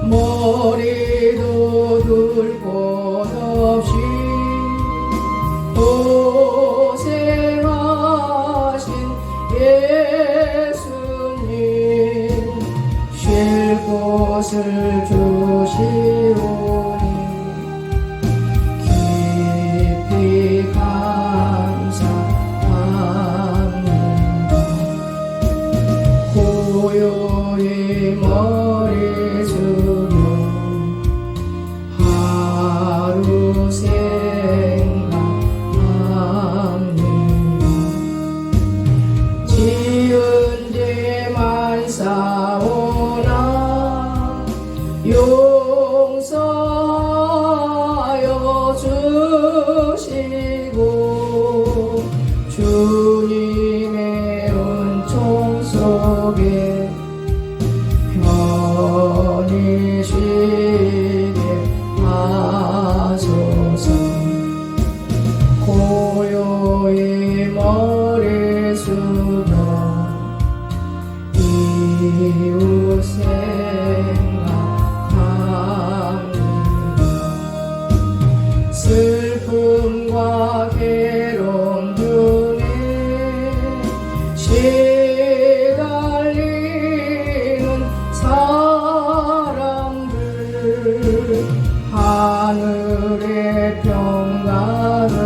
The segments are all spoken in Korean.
머리도 둘 곳 없이 고생하신 예수님, 쉴 곳을 주시오니 깊이 감사합니다. 고요히 머리 숙여 하루 생각합니다. 지은 죄만 싸우나 용서하여 주시고 주님의 은총 속에 편히 쉬게 하소서. 고요히 머리 숙여 이웃 생각합니다. 슬픔과 괴로움 중에 시달리는 사람들 하늘의 평강으로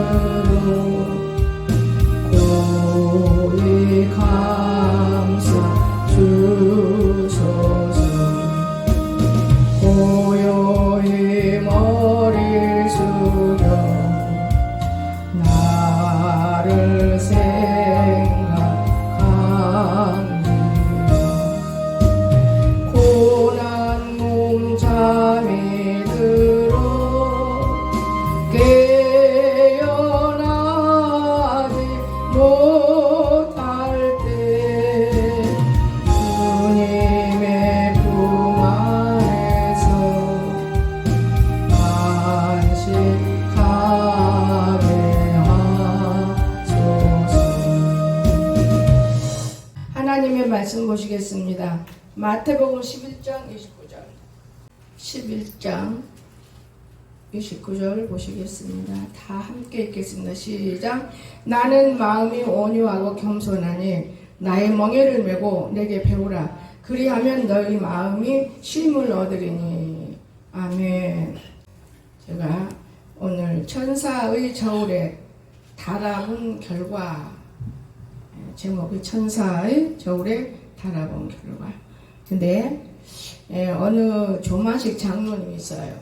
고이 감사 주소서. 고요히 머리 숙여 나를 생각합니다. 고난 몸 잠이 들어 깨어나지 못할 때 주님의 품 안에서 안식하게 하소서. 하나님의 말씀 보시겠습니다. 마태복음 11장 29절 11장 29절 보시겠습니다. 다 함께 읽겠습니다. 시작. 나는 마음이 온유하고 겸손하니 나의 멍에를 메고 내게 배우라. 그리하면 너희 마음이 쉼을 얻으리니. 아멘. 제가 오늘 천사의 저울에 달아본 결과, 제목이 천사의 저울에 달아본 결과. 근데 어느 조만식 장로님이 있어요.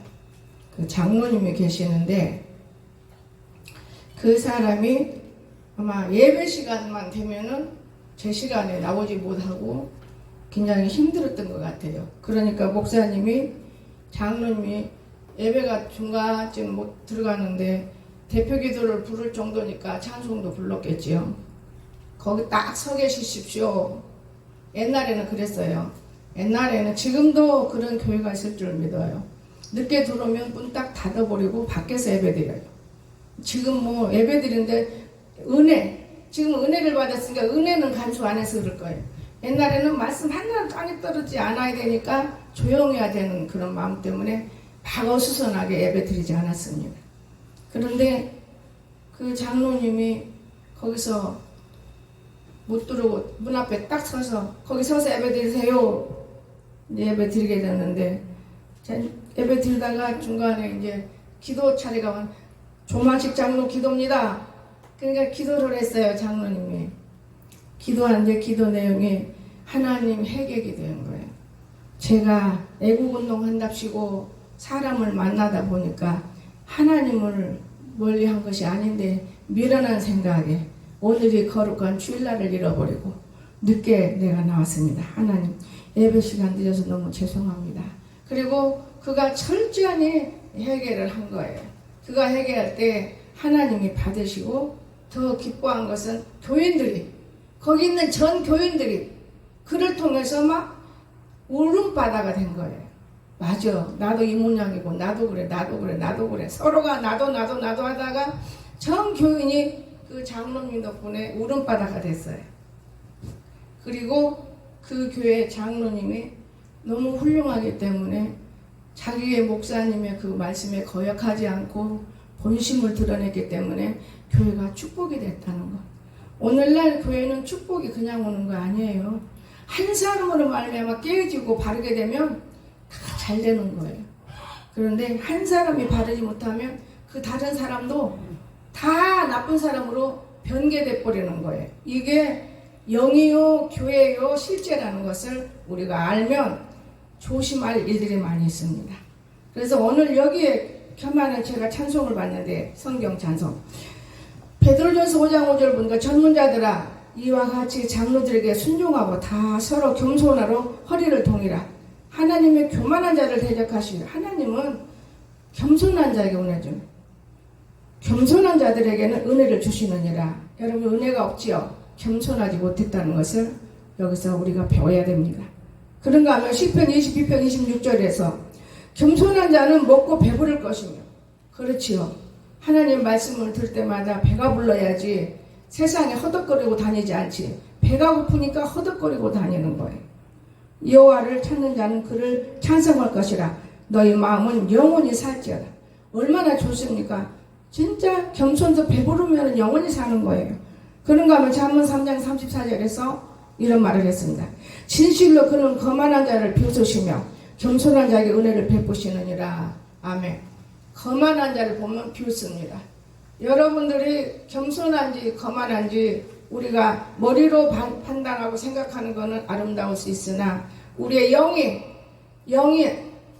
그 장로님이 계시는데 그 사람이 아마 예배 시간만 되면은 제 시간에 나오지 못하고 굉장히 힘들었던 것 같아요. 그러니까 목사님이, 장로님이 예배가 중간쯤 못 들어가는데 대표 기도를 부를 정도니까 찬송도 불렀겠지요. 거기 딱 서 계십시오. 옛날에는 그랬어요. 옛날에는, 지금도 그런 교회가 있을 줄 믿어요. 늦게 들어오면 문 딱 닫아버리고 밖에서 예배드려요. 지금 뭐 예배드리는데 지금 은혜를 받았으니까 은혜는 간수 안 해서 그럴 거예요. 옛날에는 말씀 하나도 땅에 떨어지지 않아야 되니까 조용해야 되는 그런 마음 때문에 막 어수선하게 예배드리지 않았습니다. 그런데 그 장로님이 거기서 못 들어오고 문 앞에 딱 서서 거기 서서 예배 드리세요. 예배 드리게 됐는데 예배 드리다가 중간에 이제 기도 차례가 온 조만식 장로 기도입니다. 그러니까 기도를 했어요. 장로님이 기도하는데 기도 내용이 하나님 회개 기도인 거예요. 제가 애국운동 한답시고 사람을 만나다 보니까 하나님을 멀리한 것이 아닌데 미련한 생각에 오늘이 거룩한 주일날을 잃어버리고 늦게 내가 나왔습니다. 하나님 예배 시간 늦어서 너무 죄송합니다. 그리고 그가 철저히 회개를 한 거예요. 그가 회개할 때 하나님이 받으시고 더 기뻐한 것은 교인들이 거기 있는 전 교인들이 그를 통해서 막 울음바다가 된 거예요. 맞아, 나도 이 모양이고 나도 그래 나도 그래 나도 그래 서로가 나도 하다가 전 교인이 그 장로님 덕분에 울음바다가 됐어요. 그리고 그 교회 장로님이 너무 훌륭하기 때문에 자기의 목사님의 그 말씀에 거역하지 않고 본심을 드러냈기 때문에 교회가 축복이 됐다는 것. 오늘날 교회는 축복이 그냥 오는 거 아니에요. 한 사람으로 말미암아 깨어지고 바르게 되면 다 잘 되는 거예요. 그런데 한 사람이 바르지 못하면 그 다른 사람도 다 나쁜 사람으로 변개돼 버리는 거예요. 이게 영이요 교회요 실제라는 것을 우리가 알면 조심할 일들이 많이 있습니다. 그래서 오늘 여기에 켜만은 제가 찬송을 봤는데 성경 찬송 베드로전서 5장 5절 보니까 전문자들아 이와 같이 장로들에게 순종하고 다 서로 겸손하러 허리를 동이라. 하나님의 교만한 자를 대적하시오. 하나님은 겸손한 자에게 은혜 줍니다. 겸손한 자들에게는 은혜를 주시느니라. 여러분 은혜가 없지요. 겸손하지 못했다는 것을 여기서 우리가 배워야 됩니다. 그런가 하면 시편 22편 26절에서 겸손한 자는 먹고 배부를 것이며 그렇지요. 하나님 말씀을 들을 때마다 배가 불러야지 세상에 허덕거리고 다니지 않지. 배가 고프니까 허덕거리고 다니는 거예요. 여호와를 찾는 자는 그를 찬송할 것이라. 너희 마음은 영원히 살지어다. 얼마나 좋습니까? 진짜 겸손해서 배부르면 영원히 사는 거예요. 그런가 하면 잠언 3장 34절에서 이런 말을 했습니다. 진실로 그는 거만한 자를 비웃으시며 겸손한 자에게 은혜를 베푸시느니라. 아멘. 거만한 자를 보면 비웃습니다. 여러분들이 겸손한지 거만한지 우리가 머리로 판단하고 생각하는 것은 아름다울 수 있으나 우리의 영이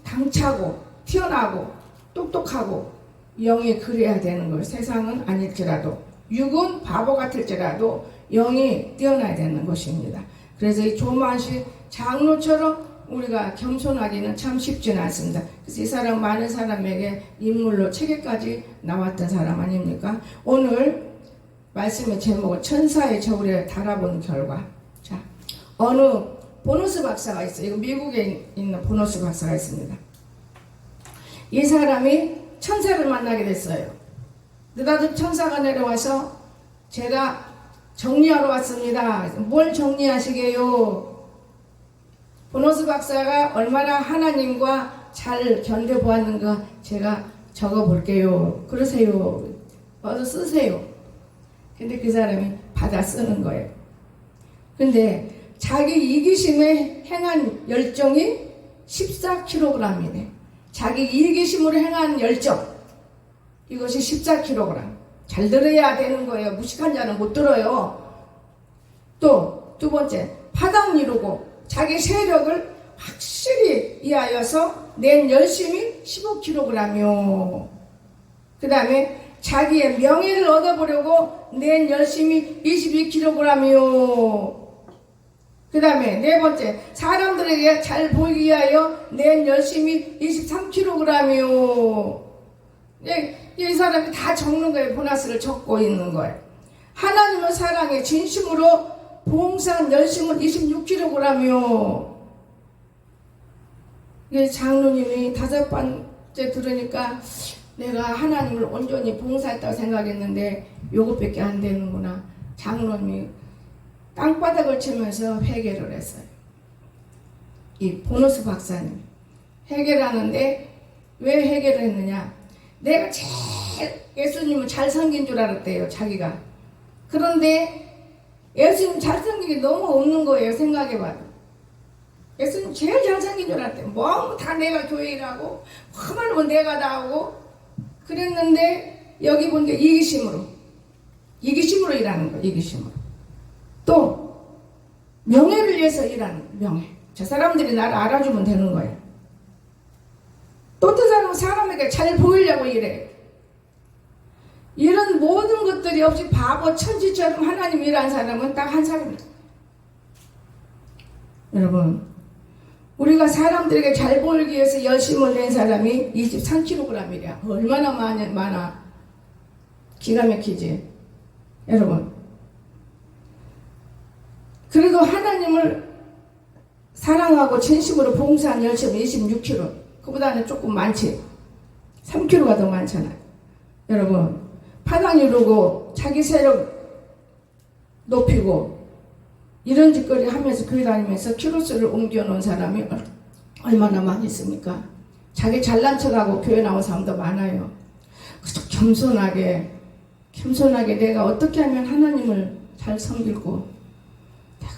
당차고 튀어나오고 똑똑하고 영이 그래야 되는 거예요. 세상은 아닐지라도 육은 바보 같을지라도 영이 뛰어나야 되는 것입니다. 그래서 이 조만식 장로처럼 우리가 겸손하기는 참 쉽지는 않습니다. 그래서 이 사람 많은 사람에게 인물로 책에까지 나왔던 사람 아닙니까? 오늘 말씀의 제목은 천사의 저울에 달아본 결과. 자, 어느 보너스 박사가 있어요. 이거 미국에 있는 보너스 박사가 있습니다. 이 사람이 천사를 만나게 됐어요. 느닷없이 천사가 내려와서 제가 정리하러 왔습니다. 뭘 정리하시게요? 보너스 박사가 얼마나 하나님과 잘 견뎌보았는가 제가 적어볼게요. 그러세요. 어서 쓰세요. 근데 그 사람이 받아 쓰는 거예요. 근데 자기 이기심에 행한 열정이 14kg이네. 자기 이기심으로 행한 열정 이것이 14kg. 잘 들어야 되는 거예요. 무식한 자는 못 들어요. 또 두 번째 파당 이루고 자기 세력을 확실히 이하여서 낸 열심이 15kg이요. 그 다음에 자기의 명예를 얻어보려고 낸 열심이 22kg이요. 그 다음에 네 번째 사람들에게 잘 보이기 위하여 낸 열심이 23kg이요. 이 사람이 다 적는 거예요. 보너스를 적고 있는 거예요. 하나님을 사랑해 진심으로 봉사한 열심은 26kg이요. 장로님이 5번째 들으니까 내가 하나님을 온전히 봉사했다고 생각했는데 요것밖에 안 되는구나. 장로님이 땅바닥을 치면서 회개를 했어요. 이 보너스 박사님 회개를 하는데 왜 회개를 했느냐. 내가 제일 예수님을 잘 섬긴 줄 알았대요. 자기가. 그런데 예수님 잘 섬긴 게 너무 없는 거예요. 생각해봐도. 예수님 제일 잘 섬긴 줄 알았대요. 뭐 다 내가 교회 일하고 그만 내가 나오고 그랬는데 여기 보니까 이기심으로 일하는 거예요. 이기심으로. 또 명예를 위해서 일하는 명예. 저 사람들이 나를 알아주면 되는 거예요. 또 어떤 사람은 사람에게 잘 보이려고 일해요. 이런 모든 것들이 없이 바보 천지처럼 하나님 일하는 사람은 딱 한 사람입니다. 여러분 우리가 사람들에게 잘 보이기 위해서 열심을 낸 사람이 23kg이야. 얼마나 많아. 기가 막히지. 여러분 그래도 하나님을 사랑하고 진심으로 봉사한 열심은 26kg. 그보다는 조금 많지. 3kg가 더 많잖아요. 여러분, 파당 이루고 자기 세력 높이고 이런 짓거리 하면서 교회 다니면서 키로수를 옮겨놓은 사람이 얼마나 많이 있습니까? 자기 잘난 척하고 교회 나온 사람도 많아요. 그저 겸손하게 내가 어떻게 하면 하나님을 잘 섬기고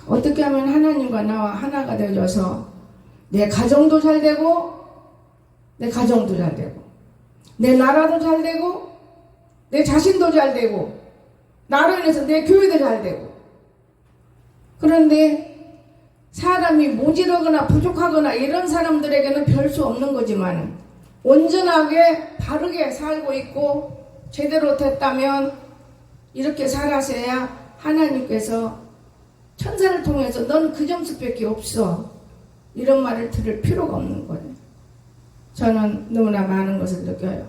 어떻게 하면 하나님과 나와 하나가 되어져서 내 가정도 잘 되고 내 나라도 잘 되고 내 자신도 잘 되고 나로 인해서 내 교회도 잘 되고. 그런데 사람이 모질하거나 부족하거나 이런 사람들에게는 별 수 없는 거지만 온전하게 바르게 살고 있고 제대로 됐다면 이렇게 살아서야 하나님께서 천사를 통해서 넌 그 점수밖에 없어 이런 말을 들을 필요가 없는 거예요. 저는 너무나 많은 것을 느껴요.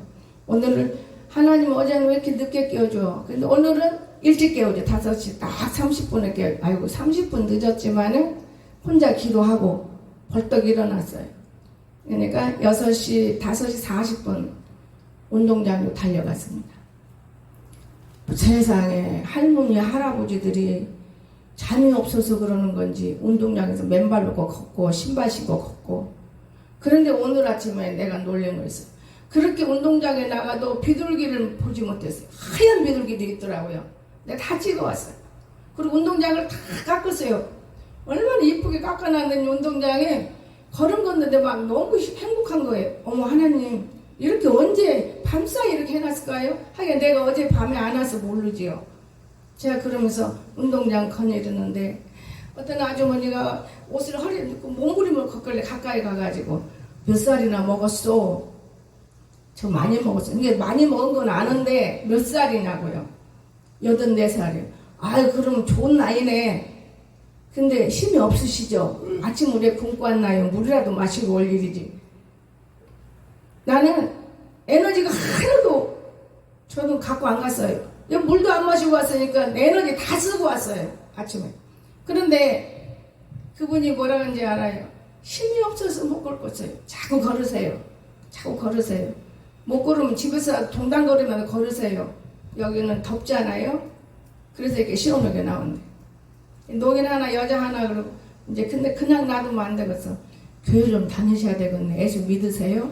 오늘은 하나님 어제는 왜 이렇게 늦게 깨워줘? 근데 오늘은 일찍 깨워줘. 5시 딱 30분에 깨워. 아이고 30분 늦었지만은 혼자 기도하고 벌떡 일어났어요. 그러니까 5시 40분 운동장으로 달려갔습니다. 세상에 할머니 할아버지들이 잠이 없어서 그러는 건지 운동장에서 맨발로 걷고 신발 신고 걷고. 그런데 오늘 아침에 내가 놀란 거 있어요. 그렇게 운동장에 나가도 비둘기를 보지 못했어요. 하얀 비둘기도 있더라고요. 내가 다 찍어왔어요. 그리고 운동장을 다 깎았어요. 얼마나 이쁘게 깎아놨는지 운동장에 걸음 걷는데 막 너무 행복한 거예요. 어머 하나님 이렇게 언제 밤사이 이렇게 해놨을까요? 하긴 내가 어제 밤에 안 와서 모르지요. 제가 그러면서 운동장 거닐었는데 어떤 아주머니가 옷을 허리에 넣고 몸부림을 걷길래 가까이 가가지고 몇 살이나 먹었어? 저 많이 먹었어요. 이게 많이 먹은 건 아는데 몇 살이냐고요? 84살이요. 아유 그럼 좋은 나이네. 근데 힘이 없으시죠? 아침 물에 굶고 왔나요? 물이라도 마시고 올 일이지. 나는 에너지가 하나도 저는 갖고 안 갔어요. 물도 안 마시고 왔으니까 에너지 다 쓰고 왔어요. 아침에. 그런데 그분이 뭐라 하는지 알아요? 힘이 없어서 못 걸었어요. 자꾸 걸으세요. 못 걸으면 집에서 동당거리면서 걸으세요. 여기는 덥잖아요. 그래서 이렇게 시원하게 나오네. 노인 하나 여자 하나 그러고 이제 근데 그냥 놔두면 안 되겠어. 교회 좀 다니셔야 되겠네. 예수 믿으세요?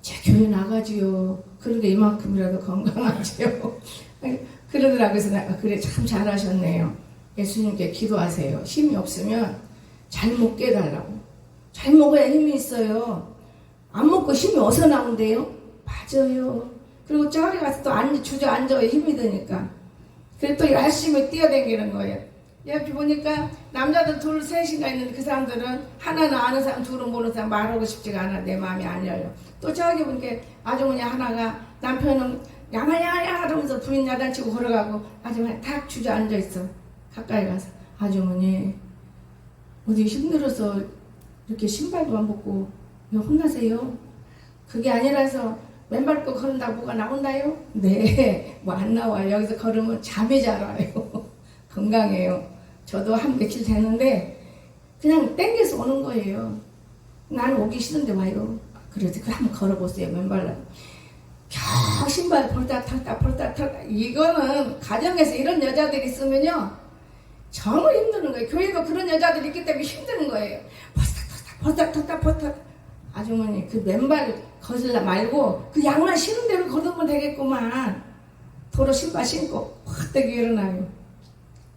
제 교회 나가지요. 그런데 이만큼이라도 건강하지요. 그러더라고요. 그래서 내가 그래 참 잘하셨네요. 예수님께 기도하세요. 힘이 없으면 잘 먹게 해달라고. 잘 먹어야 힘이 있어요. 안 먹고 힘이 어디서 나온대요? 맞아요. 그리고 저리 가서 또 주저앉아야 힘이 드니까. 그래 또 열심히 뛰어다니는 거예요. 여기 보니까 남자들 둘 셋인가 있는데 그 사람들은 하나는 아는 사람 둘은 모르는 사람 말하고 싶지가 않아. 내 마음이 안 열려. 또 저기 보니까 아주머니 하나가 남편은 야마야야 하면서 부인 야단치고 걸어가고 아주머니 탁 주저앉아있어. 가까이 가서 아주머니 어디 힘들어서 이렇게 신발도 안 벗고 왜 혼나세요? 그게 아니라서 맨발 거 걸은다고 뭐가 나온다요? 네, 뭐 안 나와요. 여기서 걸으면 잠이 잘 와요. 건강해요. 저도 한 며칠 됐는데 그냥 땡겨서 오는 거예요. 나는 오기 싫은데 와요. 그래서 한번 걸어보세요. 맨발로. 겨우 신발 벌딱 탔다. 이거는 가정에서 이런 여자들이 있으면요 정말 힘드는 거예요. 교회도 그런 여자들이 있기 때문에 힘드는 거예요. 벌딱 탔다. 아주머니 그 맨발 거슬라 말고 그 양말 신은 대로 걸으면 되겠구만. 도로 신발 신고 확 되게 일어나요.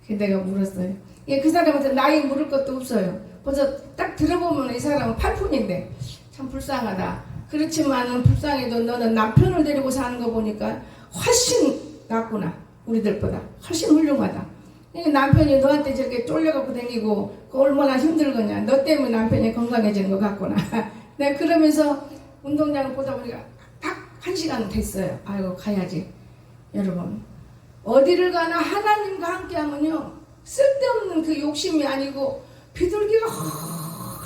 그래서 내가 물었어요. 예, 그 사람한테 나이 물을 것도 없어요. 벌써 딱 들어보면 이 사람은 8푼인데 참 불쌍하다. 그렇지만은 불쌍해도 너는 남편을 데리고 사는 거 보니까 훨씬 낫구나. 우리들보다 훨씬 훌륭하다. 남편이 너한테 저렇게 쫄려갖고 다니고 그 얼마나 힘들겠냐. 너 때문에 남편이 건강해지는 것 같구나. 내가 그러면서 운동장을 보다 보니까 딱 1시간 됐어요. 아이고 가야지. 여러분 어디를 가나 하나님과 함께 하면요 쓸데없는 그 욕심이 아니고 비둘기가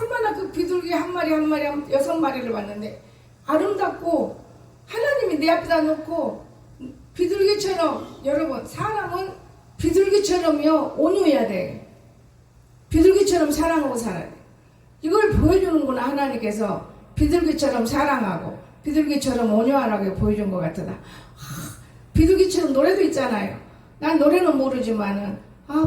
얼마나 그 비둘기 한 마리 6마리를 봤는데 아름답고 하나님이 내 앞에다 놓고 비둘기처럼. 여러분 사람은 비둘기처럼요 온유해야 돼. 비둘기처럼 사랑하고 살아야 돼. 이걸 보여주는구나. 하나님께서 비둘기처럼 사랑하고 비둘기처럼 온유하게 보여준 것 같다. 비둘기처럼 노래도 있잖아요. 난 노래는 모르지만은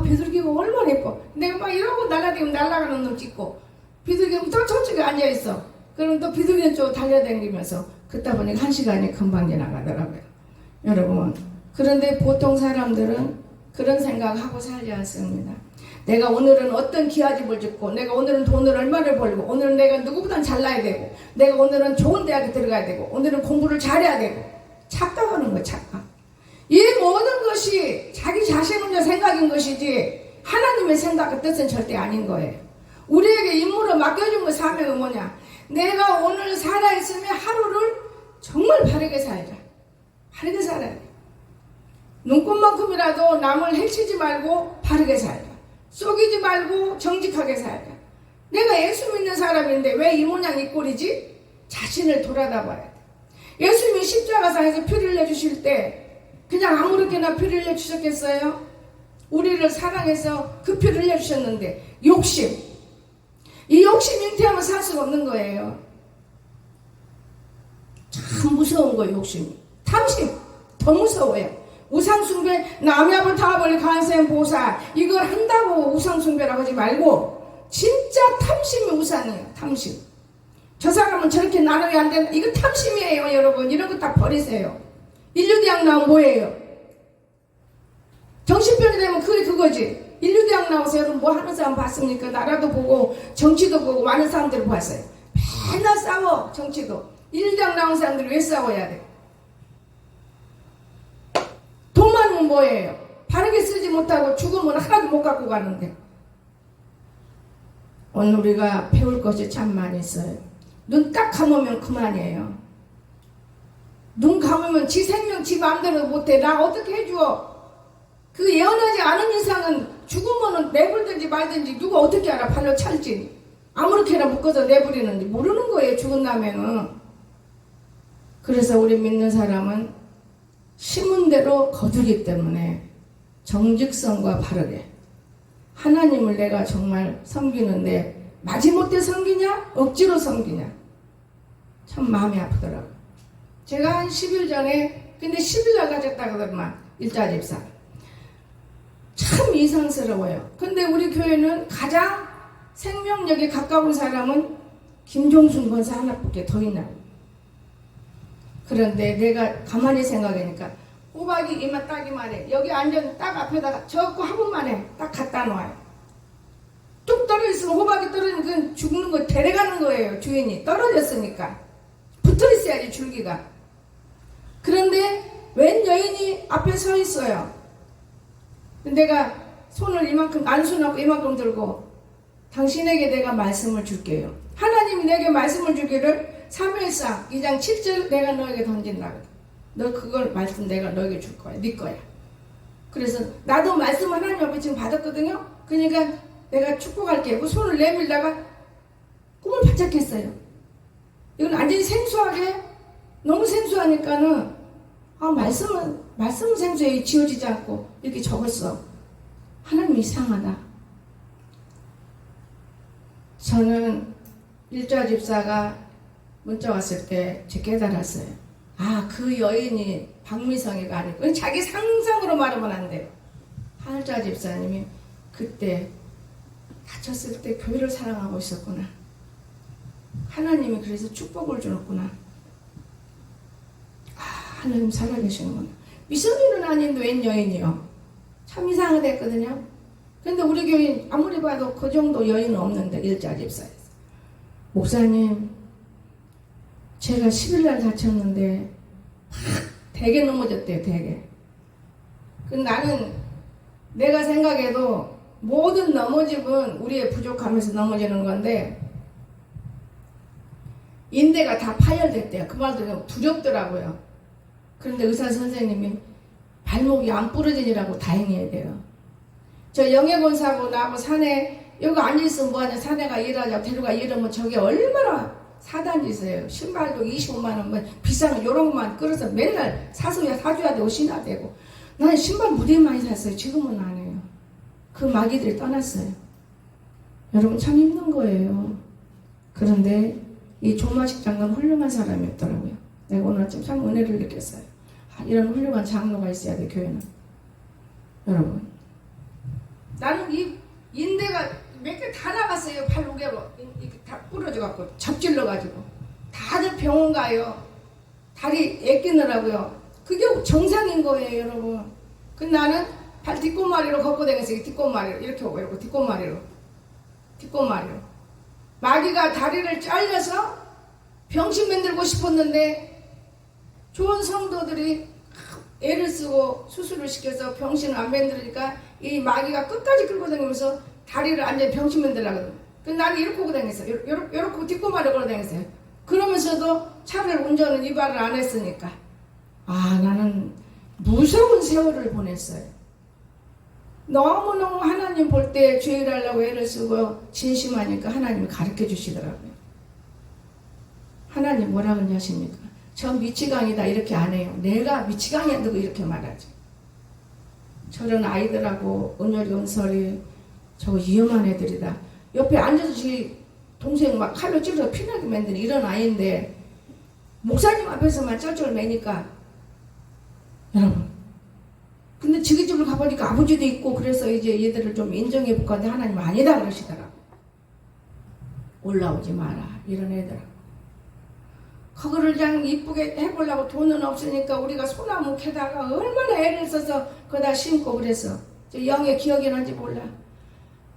비둘기가 얼마나 예뻐. 내가 막 이러고 날아다니면 날아가는 놈 찍고 비둘기는 또 저쪽에 앉아있어. 그럼 또 비둘기는 좀 달려다니면서 그러다 보니까 1시간이 금방 지나가더라고요. 여러분, 그런데 보통 사람들은 그런 생각하고 살지 않습니다. 내가 오늘은 어떤 기와집을 짓고, 내가 오늘은 돈을 얼마를 벌고, 오늘은 내가 누구보다 잘나야 되고, 내가 오늘은 좋은 대학에 들어가야 되고, 오늘은 공부를 잘해야 되고, 착각하는 거야, 착각. 이 모든 것이 자기 자신 혼자 생각인 것이지 하나님의 생각과 뜻은 절대 아닌 거예요. 우리에게 임무로 맡겨준 그 사명은 뭐냐? 내가 오늘 살아있으면 하루를 정말 바르게 살자. 바르게 살아야 돼. 눈꽃만큼이라도 남을 해치지 말고 바르게 살자. 속이지 말고 정직하게 살자. 내가 예수 믿는 사람인데 왜 이 모양 이 꼴이지? 자신을 돌아다 봐야 돼. 예수님이 십자가상에서 피를 내주실 때 그냥 아무렇게나 피를 내주셨겠어요? 우리를 사랑해서 그 피를 내주셨는데 욕심, 이 욕심 잉태하면 살 수가 없는 거예요. 참 무서운 거예요. 욕심이. 탐심 더 무서워요. 우상숭배, 남의 앞을 타버릴 간센 보살, 이걸 한다고 우상숭배라고 하지 말고 진짜 탐심이 우상이에요. 탐심. 저 사람은 저렇게 나눠야 안 된다. 이거 탐심이에요. 여러분, 이런 거 다 버리세요. 인류대학 나오면 뭐예요? 정신병이 되면 그게 그거지. 인류대학 나와서 여러분 뭐 하는 사람 봤습니까? 나라도 보고 정치도 보고 많은 사람들을 봤어요. 맨날 싸워. 정치도. 인류대학 나온 사람들이 왜 싸워야 돼? 돈 많으면 뭐예요? 바르게 쓰지 못하고 죽으면 하나도 못 갖고 가는데. 오늘 우리가 배울 것이 참 많이 있어요. 눈 딱 감으면 그만이에요. 눈 감으면 지 생명 지 마음대로 못해. 나 어떻게 해줘? 그 예언하지 않은 이상은 죽으면은 내버리든지 말든지 누가 어떻게 알아? 발로 찰지. 아무렇게나 묶어서 내버리는지 모르는 거예요. 죽은 다음에는. 그래서 우리 믿는 사람은 심은 대로 거두기 때문에 정직성과 바르게 하나님을 내가 정말 섬기는데 마지못해 섬기냐? 억지로 섬기냐? 참 마음이 아프더라고요. 제가 한 10일 전에, 근데 10일날 가졌다 그러더만, 일자집사. 참 이상스러워요. 근데 우리 교회는 가장 생명력에 가까운 사람은 김종순 권사 하나밖에 더 있나. 그런데 내가 가만히 생각하니까 호박이 이만 따기만 해. 여기 앉은 딱 앞에다가 저거 한 번만 해. 딱 갖다 놓아요. 뚝 떨어졌으면 호박이 떨어지면 죽는 거 데려가는 거예요. 주인이 떨어졌으니까 붙어 있어야지 줄기가. 그런데 웬 여인이 앞에 서 있어요. 내가 손을 이만큼 안수하고 이만큼 들고 당신에게 내가 말씀을 줄게요. 하나님이 내게 말씀을 주기를 사무엘상 2장 7절 내가 너에게 던진다. 너 그걸 말씀 내가 너에게 줄 거야. 네 거야. 그래서 나도 말씀 하나님 앞에 지금 받았거든요. 그러니까 내가 축복할게. 그 손을 내밀다가 꿈을 바짝 했어요. 이건 완전히 생소하게, 너무 생소하니까는 말씀은 생소해 지워지지 않고 이렇게 적었어. 하나님 이상하다. 저는 일자 집사가 문자 왔을 때 제가 깨달았어요. 그 여인이 박미성이가 아니고 자기 상상으로 말하면 안 돼요. 하늘자 집사님이 그때 다쳤을 때 교회를 사랑하고 있었구나. 하나님이 그래서 축복을 주었구나. 하나님 살아계시는구나. 미성이는 아닌데 웬 여인이요. 참 이상하다 했거든요. 근데 우리 교인 아무리 봐도 그 정도 여인은 없는데 일자 집사에서. 목사님, 제가 10일날 다쳤는데 되게 넘어졌대요. 되게. 나는 내가 생각해도 모든 넘어짐은 우리의 부족함에서 넘어지는 건데 인대가 다 파열됐대요. 그 말도 두렵더라고요. 그런데 의사 선생님이 발목이 안 부러지니라고 다행해야 돼요. 저 영예본 사고 나고 산에 여기 앉아있으면 뭐하냐, 산에가 일하자고 데려가 이러면 저게 얼마나 사단이세요. 신발도 25만원 뭐 비싼 거 요런 것만 끌어서 맨날 사줘야 되고 신어야 되고. 나는 신발 무대 많이 샀어요. 지금은 안 해요. 그 마귀들이 떠났어요. 여러분 참 힘든 거예요. 그런데 이 조마식 장로는 훌륭한 사람이었더라고요. 내가 오늘 아침 참 은혜를 느꼈어요. 이런 훌륭한 장로가 있어야 돼, 교회는. 여러분, 나는 이 인대가 몇 개 다 나갔어요. 팔 우개로 다 부러져갖고 접질러가지고 다들 병원 가요. 다리 애끼느라고요. 그게 정상인 거예요, 여러분. 그 나는 발 뒷골마리로 걷고 다녔어요. 뒷골마리로 이렇게 오고 이러고 뒷골마리로 마귀가 다리를 잘려서 병신 만들고 싶었는데 좋은 성도들이 애를 쓰고 수술을 시켜서 병신을 안 만들으니까 이 마귀가 끝까지 끌고 다니면서 다리를 완전히 병신 만들려거든. 그래서 나는 이렇게 오고 다녔어요. 이렇게 뒷골마리로 걸어 다녔어요. 그러면서도 차를 운전은 위반을 안 했으니까 나는 무서운 세월을 보냈어요. 너무너무 하나님 볼 때 죄를 하려고 애를 쓰고 진심하니까 하나님이 가르쳐 주시더라고요. 하나님 뭐라 그러냐십니까? 저 미치광이다 이렇게 안 해요. 내가 미치광이야 누구 이렇게 말하지. 저런 아이들하고 은열이 은설이 저거 위험한 애들이다. 옆에 앉아서 지 동생 막 칼로 찔러서 피나게 만드는 이런 아이인데 목사님 앞에서만 쩔쩔 매니까 여러분, 근데 지기 집을 가보니까 아버지도 있고 그래서 이제 얘들을 좀 인정해 볼까 하는데 하나님 아니다 그러시더라고. 올라오지 마라 이런 애들. 그거를 그냥 이쁘게 해보려고 돈은 없으니까 우리가 소나무 캐다가 얼마나 애를 써서 거기다 심고 그래서 저 영의 기억이 난지 몰라.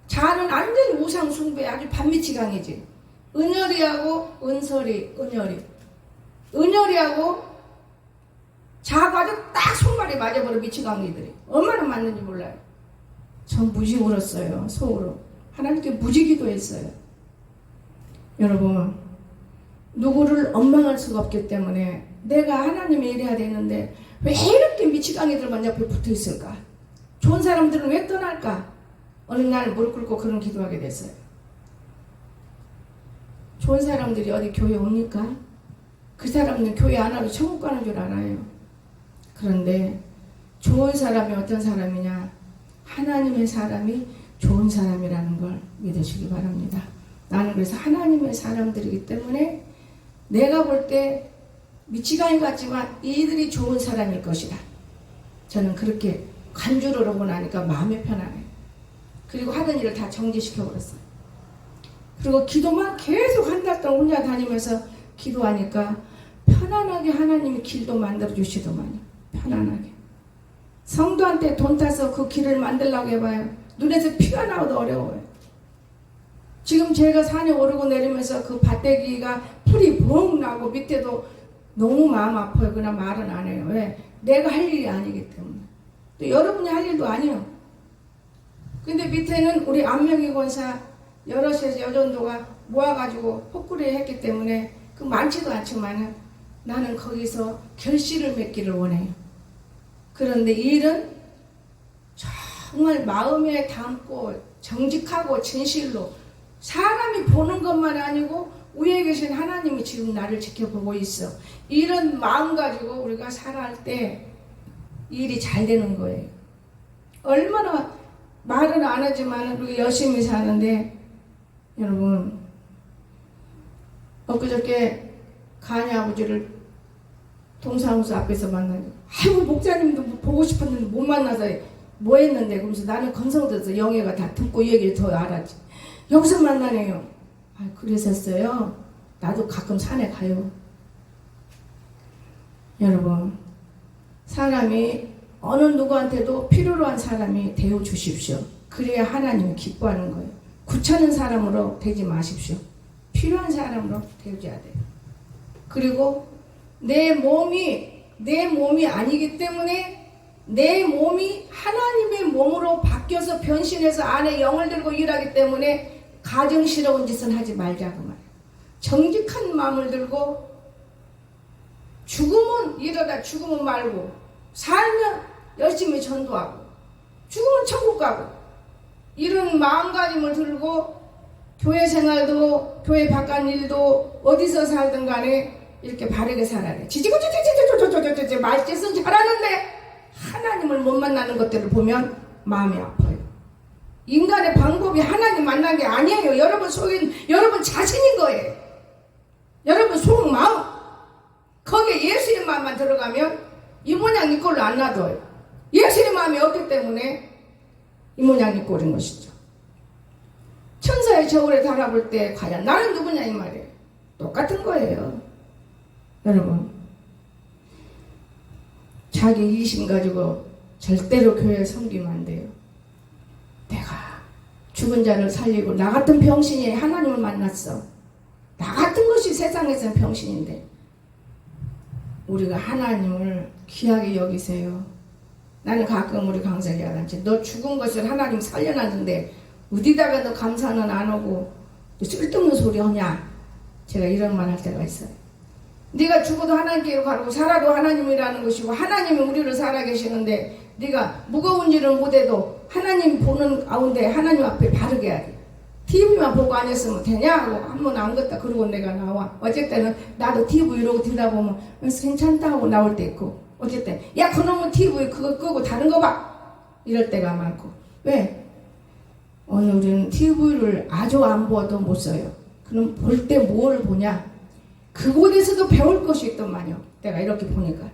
자는 완전히 우상 숭배 아주 반미치광이지. 은열이하고 은설이 은열이하고 자가 아주 딱 손발이 맞아버려 미치광이들이. 얼마나 맞는지 몰라요. 전 무지 울었어요. 속으로. 하나님께 무지 기도했어요. 여러분, 누구를 원망할 수가 없기 때문에 내가 하나님의 일해야 되는데 왜 이렇게 미치광이들만 옆에 붙어 있을까? 좋은 사람들은 왜 떠날까? 어느 날 무릎 꿇고 그런 기도하게 됐어요. 좋은 사람들이 어디 교회 옵니까? 그 사람은 교회 안 와도 천국 가는 줄 알아요. 그런데 좋은 사람이 어떤 사람이냐? 하나님의 사람이 좋은 사람이라는 걸 믿으시기 바랍니다. 나는 그래서 하나님의 사람들이기 때문에 내가 볼 때 미치광이 같지만 이들이 좋은 사람일 것이다. 저는 그렇게 간주를 하고 나니까 마음이 편안해요. 그리고 하던 일을 다 정지시켜버렸어요. 그리고 기도만 계속 한 달 동안 혼자 다니면서 기도하니까 편안하게 하나님이 길도 만들어주시더만요. 편안하게. 성도한테 돈 타서 그 길을 만들려고 해봐요. 눈에서 피가 나오도 어려워요. 지금 제가 산에 오르고 내리면서 그 밭대기가 풀이 붕 나고 밑에도 너무 마음 아파요. 그냥 말은 안 해요. 왜? 내가 할 일이 아니기 때문에. 또 여러분이 할 일도 아니에요. 근데 밑에는 우리 안명희 권사 여럿의 여전도가 모아가지고 포꾸리 했기 때문에 그 많지도 않지만은 나는 거기서 결실을 맺기를 원해요. 그런데 이 일은 정말 마음에 담고 정직하고 진실로 사람이 보는 것만 아니고 위에 계신 하나님이 지금 나를 지켜보고 있어. 이런 마음 가지고 우리가 살아갈 때 일이 잘 되는 거예요. 얼마나 말은 안 하지만 우리 열심히 사는데 여러분 엊그저께 가니 아버지를 동사무소 앞에서 만나고 아이고 목사님도 보고 싶었는데 못 만나서 뭐 했는데 그러면서 나는 건성돼서 영애가 다 듣고 이 얘기를 더 알았지. 여기서 만나네요. 그랬었어요. 나도 가끔 산에 가요. 여러분 사람이 어느 누구한테도 필요로 한 사람이 되어 주십시오. 그래야 하나님이 기뻐하는 거예요. 구차는 사람으로 되지 마십시오. 필요한 사람으로 되어줘야 돼요. 그리고 내 몸이 아니기 때문에 내 몸이 하나님의 몸으로 바뀌어서 변신해서 안에 영을 들고 일하기 때문에 가정스러운 짓은 하지 말자고 말이에요. 정직한 마음을 들고 죽으면 이러다 죽으면 말고 살면 열심히 전도하고 죽으면 천국 가고 이런 마음가짐을 들고 교회 생활도 교회 바깥 일도 어디서 살든 간에 이렇게 바르게 살아야 돼. 지지고 말짓은 잘하는데 하나님을 못 만나는 것들을 보면 마음이 아파요. 인간의 방법이 하나님 만난 게 아니에요. 여러분 속엔 여러분 자신인 거예요. 여러분 속마음. 거기에 예수의 마음만 들어가면 이 모양 이 꼴로 안 놔둬요. 예수의 마음이 없기 때문에 이 모양 이 꼴인 것이죠. 천사의 저울에 달아볼 때 과연 나는 누구냐 이 말이에요. 똑같은 거예요. 여러분 자기 이심 가지고 절대로 교회 섬기면 안 돼요. 내가 죽은 자를 살리고 나 같은 병신이 하나님을 만났어. 나 같은 것이 세상에서는 병신인데 우리가 하나님을 귀하게 여기세요. 나는 가끔 우리 강사에게 하는지 너 죽은 것을 하나님 살려놨는데 어디다가 너 감사는 안 하고 쓸데없는 소리 하냐. 제가 이런 말 할 때가 있어요. 네가 죽어도 하나님께로 가고 살아도 하나님이라는 것이고 하나님이 우리를 살아계시는데 네가 무거운 일을 못해도 하나님 보는 가운데 하나님 앞에 바르게 해야 돼. TV만 보고 안 했으면 되냐 하고 한번 안 걷다 그러고 내가 나와. 어쨌든 나도 TV 이러고 듣다 보면 괜찮다 하고 나올 때 있고 어쨌든 야 그놈의 TV 그거 끄고 다른 거 봐 이럴 때가 많고. 왜? 오늘은 TV를 아주 안 보아도 못 써요. 그럼 볼 때 뭘 보냐? 그곳에서도 배울 것이 있더만요. 내가 이렇게 보니까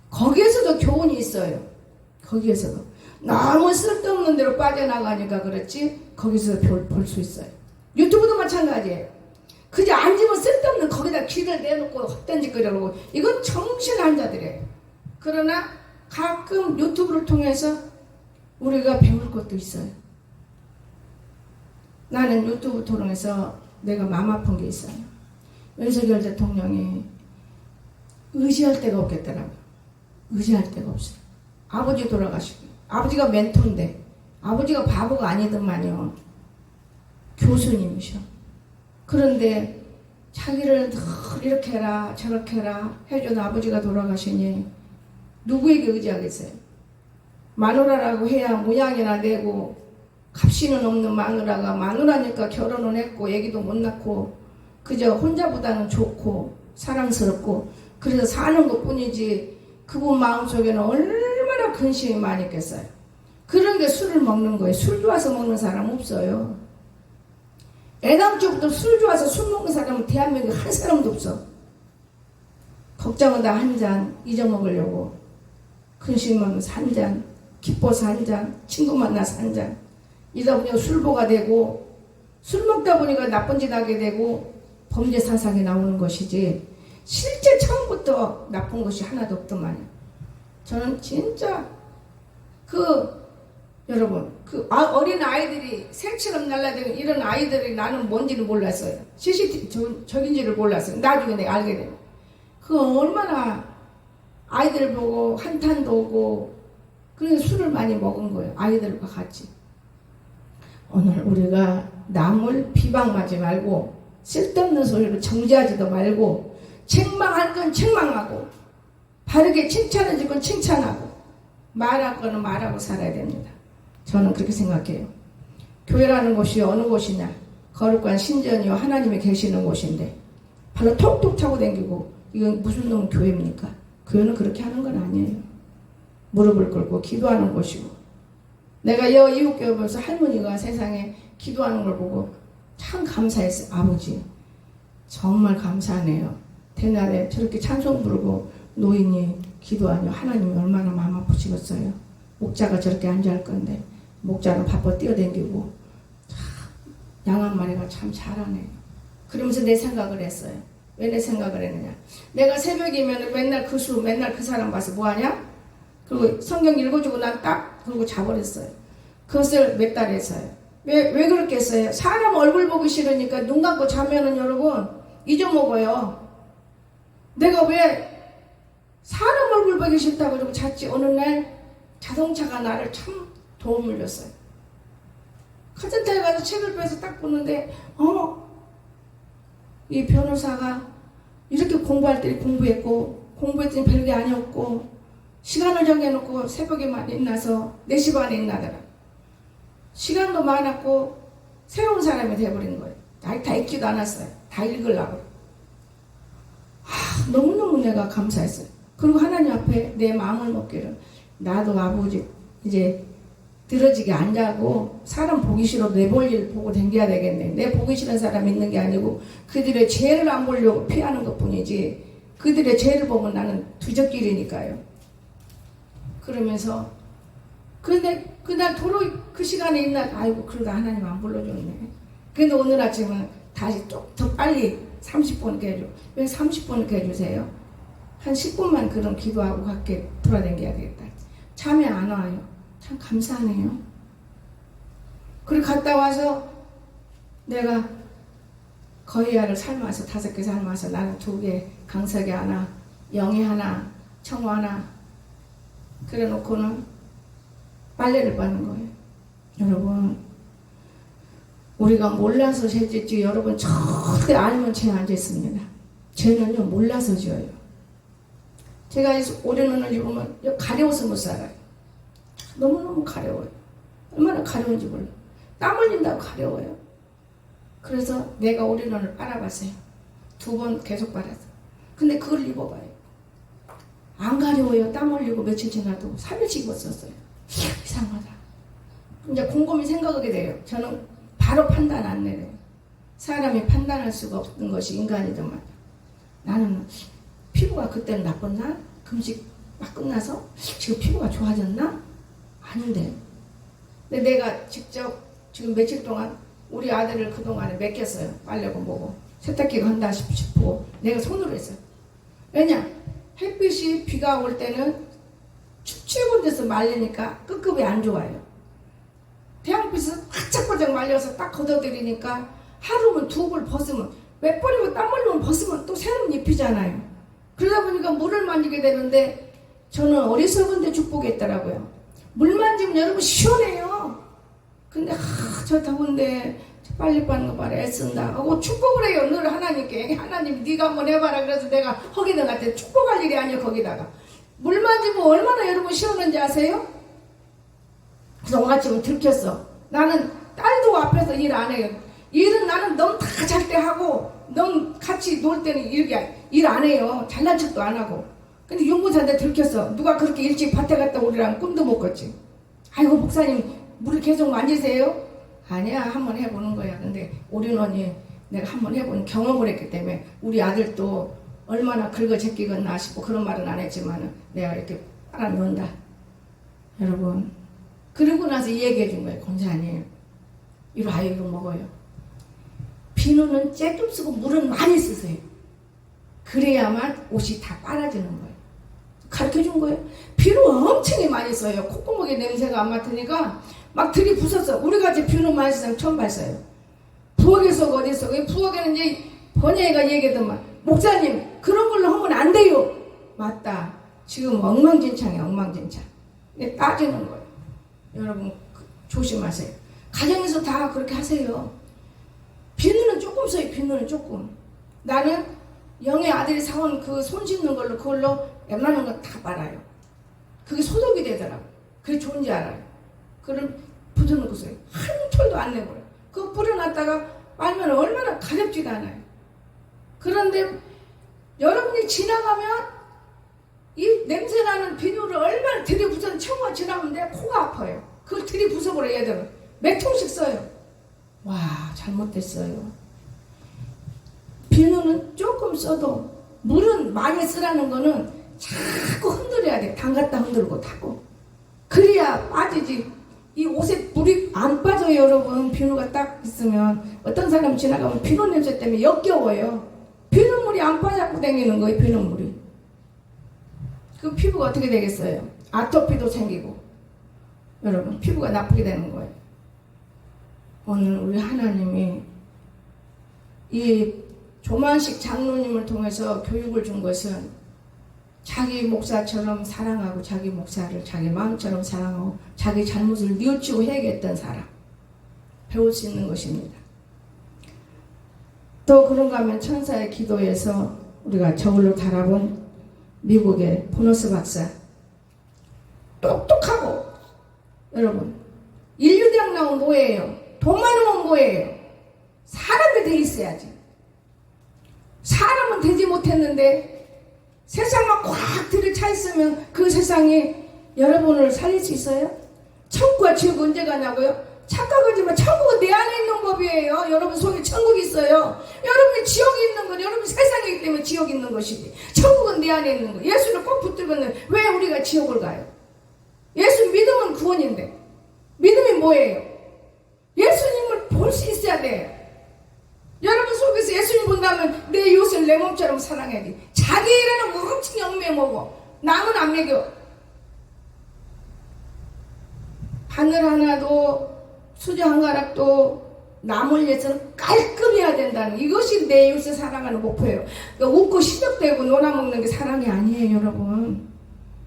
거기에서도 교훈이 있어요. 거기에서도 너무 쓸데없는 데로 빠져나가니까 그렇지 거기서 볼 수 있어요. 유튜브도 마찬가지예요. 그저 앉으면 쓸데없는 거기다 귀를 내놓고 헛된짓거리고 이건 정신한 자들이에요. 그러나 가끔 유튜브를 통해서 우리가 배울 것도 있어요. 나는 유튜브 통해서 내가 마음 아픈 게 있어요. 윤석열 대통령이 의지할 데가 없겠더라고요. 의지할 데가 없어요. 아버지 돌아가시고 아버지가 멘토인데 아버지가 바보가 아니더만요. 교수님이셔. 그런데 자기를 늘 이렇게 해라 저렇게 해라 해주는 아버지가 돌아가시니 누구에게 의지하겠어요? 마누라라고 해야 모양이나 내고 값이는 없는 마누라가 마누라니까 결혼을 했고 애기도 못 낳고 그저 혼자보다는 좋고 사랑스럽고 그래서 사는 것뿐이지 그분 마음속에는 얼마나 근심이 많이 있겠어요. 그런 게 술을 먹는 거예요. 술 좋아서 먹는 사람 없어요. 애당초부터 술 좋아서 술 먹는 사람은 대한민국에 한 사람도 없어. 걱정은 다 한 잔 잊어먹으려고 근심은 한 잔 기뻐서 한 잔 친구 만나서 한 잔 이러다 보니까 술보가 되고 술 먹다 보니까 나쁜 짓 하게 되고 범죄 사상이 나오는 것이지 실제 처음부터 나쁜 것이 하나도 없더만요. 저는 진짜 여러분 어린 아이들이 새처럼 날라다니는 이런 아이들이 나는 뭔지는 몰랐어요. CCTV 적인지를 몰랐어요. 나중에 내가 알게 돼요. 그거 얼마나 아이들 보고 한탄도 오고 그래서 술을 많이 먹은 거예요. 아이들과 같이. 오늘 우리가 남을 비방하지 말고 쓸데없는 소리로 정죄하지도 말고 책망할 건 책망하고 바르게 칭찬해줄 건 칭찬하고 말할 거는 말하고 살아야 됩니다. 저는 그렇게 생각해요. 교회라는 곳이 어느 곳이냐? 거룩한 신전이요 하나님이 계시는 곳인데 발로 톡톡 차고 다니고 이건 무슨 놈 교회입니까? 교회는 그렇게 하는 건 아니에요. 무릎을 꿇고 기도하는 곳이고 내가 이웃교회 보면서 할머니가 세상에 기도하는 걸 보고 참 감사했어요. 아버지 정말 감사하네요. 대낮에 저렇게 찬송 부르고 노인이 기도하니 하나님이 얼마나 마음 아프시겠어요. 목자가 저렇게 앉아할 건데 목자는 바빠 뛰어다니고 양 한 마리가 참 잘하네요. 그러면서 내 생각을 했어요. 왜 내 생각을 했느냐? 내가 새벽이면 맨날 맨날 그 사람 봐서 뭐하냐? 그리고 성경 읽어주고 난 딱 그러고 자버렸어요. 그것을 몇 달 했어요. 왜 그렇게 했어요? 사람 얼굴 보기 싫으니까 눈 감고 자면은 여러분 잊어먹어요. 내가 왜 사람 얼굴 보기 싫다고 그러고 잤지? 어느 날 자동차가 나를 참 도움을 줬어요. 카센터에 가서 책을 빼서 딱 보는데 이 변호사가 이렇게 공부할 때 공부했고 공부했더니 별게 아니었고 시간을 정해놓고 새벽에만 일어나서 4시 반에 일어나더라. 시간도 많았고 새로운 사람이 돼버린 거예요. 아직 다 읽지도 않았어요. 다 읽으려고. 너무너무 내가 감사했어요. 그리고 하나님 앞에 내 마음을 먹기를 나도 아버지 이제 들어지게 안 자고 사람 보기 싫어도 내 볼 일 보고 댕겨야 되겠네. 내 보기 싫은 사람 있는 게 아니고 그들의 죄를 안 보려고 피하는 것 뿐이지 그들의 죄를 보면 나는 두적길이니까요. 그러면서 근데 그날 도로 그 시간에 있나 아이고 그러다 하나님 안 불러줬네. 근데 오늘 아침은 다시 좀 더 빨리 30분 이렇게 해줘. 왜 30분 이렇게 해주세요? 한 10분만 그럼 기도하고 갈게 돌아다녀야 되겠다. 잠이 안 와요. 참 감사하네요. 그리고 갔다 와서 내가 거의야를 삶아서 5개 삶아서 나는 2개, 강석이 하나, 영희 하나, 청호 하나 그래 놓고는 빨래를 빠는 거예요. 여러분 우리가 몰라서 죄 짓지 여러분 절대 알면 죄 안 짓습니다. 죄는요 몰라서 지어요. 제가 올해는 입으면 가려워서 못 살아요. 너무너무 가려워요. 얼마나 가려운지 몰라. 땀 흘린다고 가려워요. 그래서 내가 올해는 빨아봤어요. 2번 계속 빨았어. 근데 그걸 입어봐요. 안 가려워요. 땀 흘리고 며칠 지나도 3일씩 입었었어요. 이상하다. 이제 곰곰이 생각하게 돼요. 저는 바로 판단 안 내려요. 사람이 판단할 수가 없는 것이 인간이더만. 나는 피부가 그때는 나빴나? 금식 막 끝나서 지금 피부가 좋아졌나? 아닌데. 근데 내가 직접 지금 며칠 동안 우리 아들을 그동안에 맡겼어요. 빨래고 뭐고 세탁기가 한다 싶고 내가 손으로 했어요. 왜냐? 햇빛이 비가 올 때는 축축한 데서 말리니까 끄급이 안 좋아요. 태양빛에서 바짝바짝 말려서 딱 걷어들이니까 하루면 2벌 벗으면 몇 벌이고 땀 흘리면 벗으면 또 새로운 잎이잖아요. 그러다 보니까 물을 만지게 되는데 저는 어리석은데 축복했더라고요. 물 만지면 여러분 시원해요. 근데 저 더운데 빨리 빠는 거 봐라 애쓴다 하고 축복을 해요. 늘 하나님께 하나님 네가 한번 해봐라. 그래서 내가 허기는 같아. 축복할 일이 아니에요. 거기다가 물 만지면 얼마나 여러분 시원한지 아세요? 그래서 오늘 아침에 들켰어. 나는 딸도 앞에서 일 안 해요. 일은 나는 너무 다 잘 때 하고 너무 같이 놀 때는 일 안 해요. 잘난 척도 안 하고. 근데 용무사한테 들켰어. 누가 그렇게 일찍 밭에 갔다 오리라면 꿈도 못 꿨지. 아이고 목사님 물 계속 만지세요? 아니야 한번 해보는 거야. 근데 올인원이 내가 한번 해본 경험을 했기 때문에 우리 아들도 얼마나 긁어 제끼겠나 싶고 그런 말은 안 했지만 내가 이렇게 빨아놓는다. 여러분 그러고 나서 얘기해 준 거예요. 권사님 이거 아유 이거 먹어요. 비누는 쬐끔 쓰고 물은 많이 쓰세요. 그래야만 옷이 다 빨아지는 거예요. 가르쳐 준 거예요. 비누 엄청 많이 써요. 콧구멍에 냄새가 안 맡으니까 막 들이부었어. 우리가 이제 비누 많이 쓰는 처음 봤어요. 부엌에서 어디서 부엌에는 이제 번영이가 얘기하더만 목사님 그런 걸로 하면 안 돼요. 맞다. 지금 엉망진창이야 엉망진창. 따지는 거예요. 여러분 조심하세요. 가정에서 다 그렇게 하세요. 비누는 조금 써요. 비누는 조금. 나는 영의 아들이 사온 그 손 씻는 걸로 그걸로 웬만한 거 다 빨아요. 그게 소독이 되더라고. 그게 좋은지 알아요. 그럼 붙여놓고 써요. 한 톨도 안 내버려요. 그거 뿌려놨다가 빨면 얼마나 가렵지도 않아요. 그런데 여러분이 지나가면 이 냄새나는 비누를 얼마나 들이부숴서 청과 지나면 내 코가 아파요. 그걸 들이부숴버려 얘들은. 몇 통씩 써요. 와 잘못됐어요. 비누는 조금 써도 물은 많이 쓰라는 거는 자꾸 흔들어야 돼. 담갔다 흔들고 타고. 그래야 빠지지. 이 옷에 물이 안 빠져요 여러분. 비누가 딱 있으면 어떤 사람 지나가면 비누 냄새 때문에 역겨워요. 비눗물이 안 빠져갖고 다니는 거예요. 비눗물이. 그 피부가 어떻게 되겠어요? 아토피도 생기고 여러분 피부가 나쁘게 되는 거예요. 오늘 우리 하나님이 이 조만식 장로님을 통해서 교육을 준 것은 자기 목사처럼 사랑하고 자기 목사를 자기 마음처럼 사랑하고 자기 잘못을 뉘우치고 해야겠던 사람 배울 수 있는 것입니다. 또 그런가 하면 천사의 기도에서 우리가 저울로 달아본 미국의 보너스 박사 똑똑하고 여러분 인류대학 나오면 뭐예요? 돈 많으면 뭐예요? 사람이 돼 있어야지. 사람은 되지 못했는데 세상만 꽉 들이차 있으면 그 세상이 여러분을 살릴 수 있어요? 천국과 지옥 언제 가냐고요? 착각하지만 천국은 내 안에 있는 법이에요. 여러분 속에 천국이 있어요. 여러분이 지옥이 있는 건 여러분 세상이기 때문에 지옥이 있는 것이지. 천국은 내 안에 있는 거. 예수를 꼭 붙들고는 왜 우리가 지옥을 가요? 예수 믿으면 구원인데. 믿음이 뭐예요? 예수님을 볼 수 있어야 돼요. 여러분 속에서 예수님 본다면 내 이웃을 내 몸처럼 사랑해야지. 자기 일에는 엄청 영매 먹어. 남은 안 먹여. 바늘 하나도 수저 한 가락도 남을 위해서는 깔끔해야 된다는 이것이 내 이웃을 사랑하는 목표예요. 그러니까 웃고 시적대고 놀아먹는 게 사랑이 아니에요, 여러분.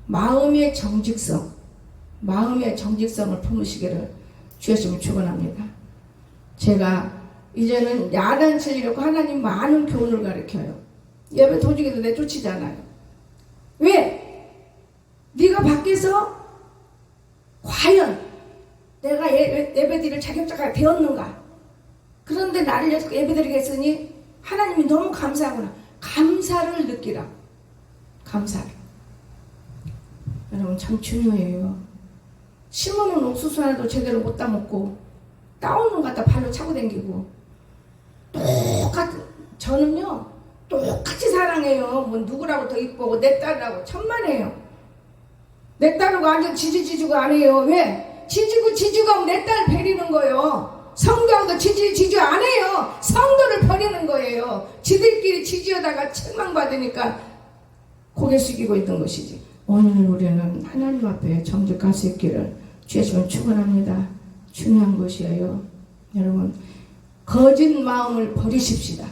마음의 정직성, 마음의 정직성을 품으시기를 주였으면 축원합니다. 제가 이제는 야단치를 잃고 하나님 많은 교훈을 가르쳐요. 예배 도중에도 내쫓이잖아요. 왜? 네가 밖에서 과연 내가 예배드릴 자격자가 되었는가? 그런데 나를 예배드리게 했으니 하나님이 너무 감사하구나. 감사를 느끼라. 감사를. 여러분 참 중요해요. 심어놓은 옥수수 하나도 제대로 못 따먹고 따오는 거 갖다 발로 차고 댕기고 저는요 똑같이 사랑해요. 뭐 누구라고 더 이쁘고 내 딸이라고 천만에요. 내 딸하고 완전 지지지주가 아니에요. 왜? 지지고 내 딸 버리는 거예요. 성경도 지지 안 해요. 성도를 버리는 거예요. 지들끼리 지지하다가 책망받으니까 고개 숙이고 있던 것이지. 오늘 우리는 하나님 앞에 정직할 수 있기를 주시면 축원합니다. 중요한 것이에요. 여러분 거짓 마음을 버리십시다.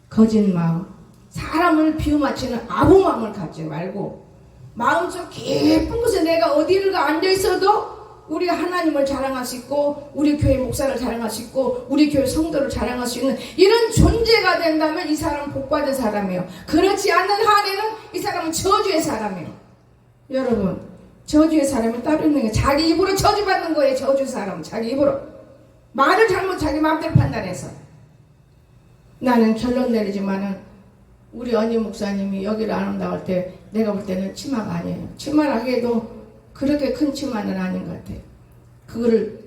거짓 마음. 사람을 비유맞추는 아부 마음을 갖지 말고 마음속 깊은 곳에 내가 어디를 앉아있어도 우리가 하나님을 자랑할 수 있고 우리 교회 목사를 자랑할 수 있고 우리 교회 성도를 자랑할 수 있는 이런 존재가 된다면 이 사람은 복받은 사람이에요. 그렇지 않는 한에는 이 사람은 저주의 사람이에요. 여러분 저주의 사람이 따로 있는 게 자기 입으로 저주받는 거예요. 저주 사람은 자기 입으로 말을 잘못 자기 마음대로 판단해서. 나는 결론 내리지만은 우리 언니 목사님이 여기를 안 온다고 할 때 내가 볼 때는 치마가 아니에요. 치마라기에도 그렇게 큰 치마는 아닌 것 같아요. 그거를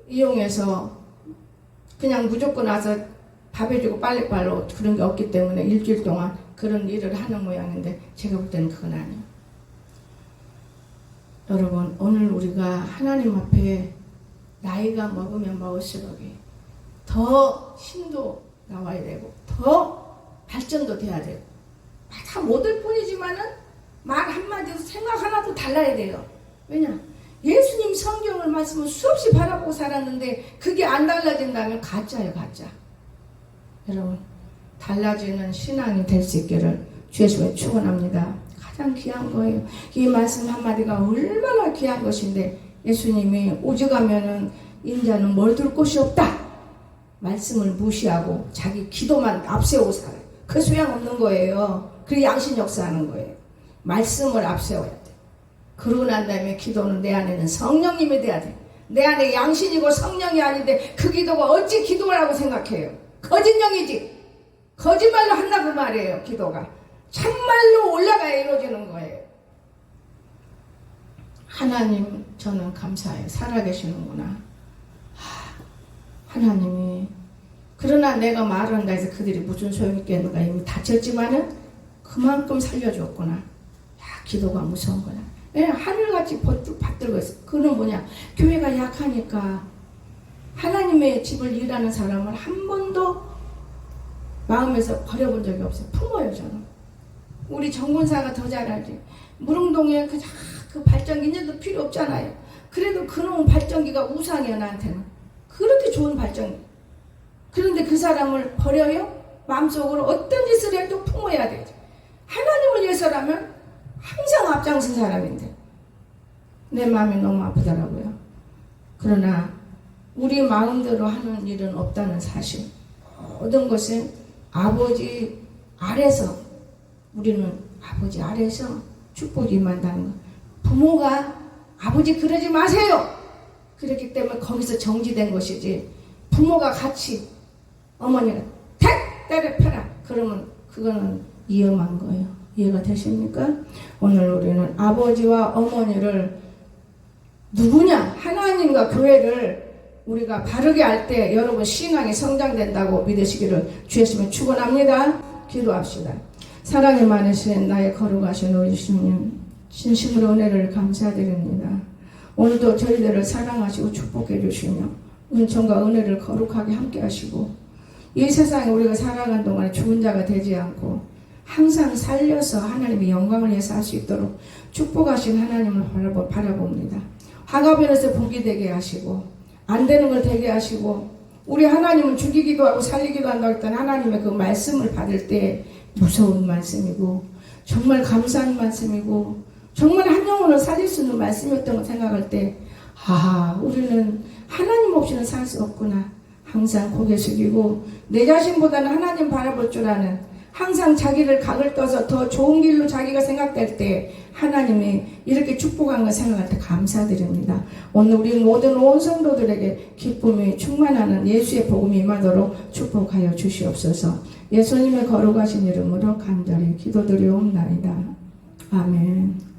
이용해서 그냥 무조건 와서 밥 해주고 빨래빨로 그런 게 없기 때문에 일주일 동안 그런 일을 하는 모양인데 제가 볼 때는 그건 아니에요. 여러분 오늘 우리가 하나님 앞에 나이가 먹으면 먹을수록 더 힘도 나와야 되고 더 발전도 돼야 되고 다 못할 뿐이지만은 말 한마디도 생각 하나도 달라야 돼요. 왜냐? 예수님 성경을 말씀을 수없이 바라보고 살았는데 그게 안 달라진다면 가짜예요, 가짜. 여러분 달라지는 신앙이 될 수 있기를 주의 축원합니다. 가장 귀한 거예요. 이 말씀 한마디가 얼마나 귀한 것인데 예수님이 오죽하면은 인자는 멀들 곳이 없다. 말씀을 무시하고 자기 기도만 앞세우고 살아요. 그 소용없는 거예요. 그 양심 역사하는 거예요. 말씀을 앞세워야 돼. 그러고 난 다음에 기도는 내 안에는 성령님이 돼야 돼. 내 안에 양심이고 성령이 아닌데 그 기도가 어찌 기도라고 생각해요. 거짓령이지. 거짓말로 한다 그 말이에요. 기도가 참말로 올라가야 이루어지는 거예요. 하나님 저는 감사해요. 살아계시는구나. 하나님이 그러나 내가 말을 한다 해서 그들이 무슨 소용이 있겠는가. 이미 다쳤지만은 그만큼 살려줬구나. 야 기도가 무서운 거야. 왜 하늘같이 받들고 있어. 그건 뭐냐. 교회가 약하니까 하나님의 집을 일하는 사람을 한 번도 마음에서 버려본 적이 없어요. 품어요 저는. 우리 정군사가 더 잘 알지. 무릉동에 그 발전기는도 필요 없잖아요. 그래도 그놈 발전기가 우상이야 나한테는. 그렇게 좋은 발전기. 그런데 그 사람을 버려요? 마음속으로 어떤 짓을 해도 품어야 되죠. 하나님을 위해서라면 항상 앞장선 사람인데 내 마음이 너무 아프더라고요. 그러나 우리 마음대로 하는 일은 없다는 사실. 모든 것은 아버지 아래서 우리는 아버지 아래서 축복이 임한다는 것. 부모가 아버지 그러지 마세요. 그렇기 때문에 거기서 정지된 것이지. 부모가 같이 어머니가 택 때려펴라. 그러면 그거는 위험한 거예요. 이해가 되십니까? 오늘 우리는 아버지와 어머니를 누구냐? 하나님과 교회를 우리가 바르게 할 때 여러분 신앙이 성장된다고 믿으시기를 주 예수님을 축원합니다. 기도합시다. 사랑이 많으신 나의 거룩하신 우리 주님, 진심으로 은혜를 감사드립니다. 오늘도 저희들을 사랑하시고 축복해 주시며 은총과 은혜를 거룩하게 함께 하시고 이 세상에 우리가 살아가는 동안에 죽은 자가 되지 않고 항상 살려서 하나님의 영광을 위해서 할 수 있도록 축복하신 하나님을 바라봅니다. 화가변에서 복이 되게 하시고 안 되는 걸 되게 하시고 우리 하나님은 죽이기도 하고 살리기도 한다고 했던 하나님의 그 말씀을 받을 때 무서운 말씀이고 정말 감사한 말씀이고 정말 한 영혼을 살릴 수 있는 말씀이었던 걸 생각할 때 우리는 하나님 없이는 살 수 없구나. 항상 고개 숙이고 내 자신보다는 하나님 바라볼 줄 아는 항상 자기를 각을 떠서 더 좋은 길로 자기가 생각될 때 하나님이 이렇게 축복한 걸 생각할 때 감사드립니다. 오늘 우리 모든 온 성도들에게 기쁨이 충만하는 예수의 복음이 임하도록 축복하여 주시옵소서. 예수님의 거룩하신 이름으로 간절히 기도드리옵나이다. 아멘.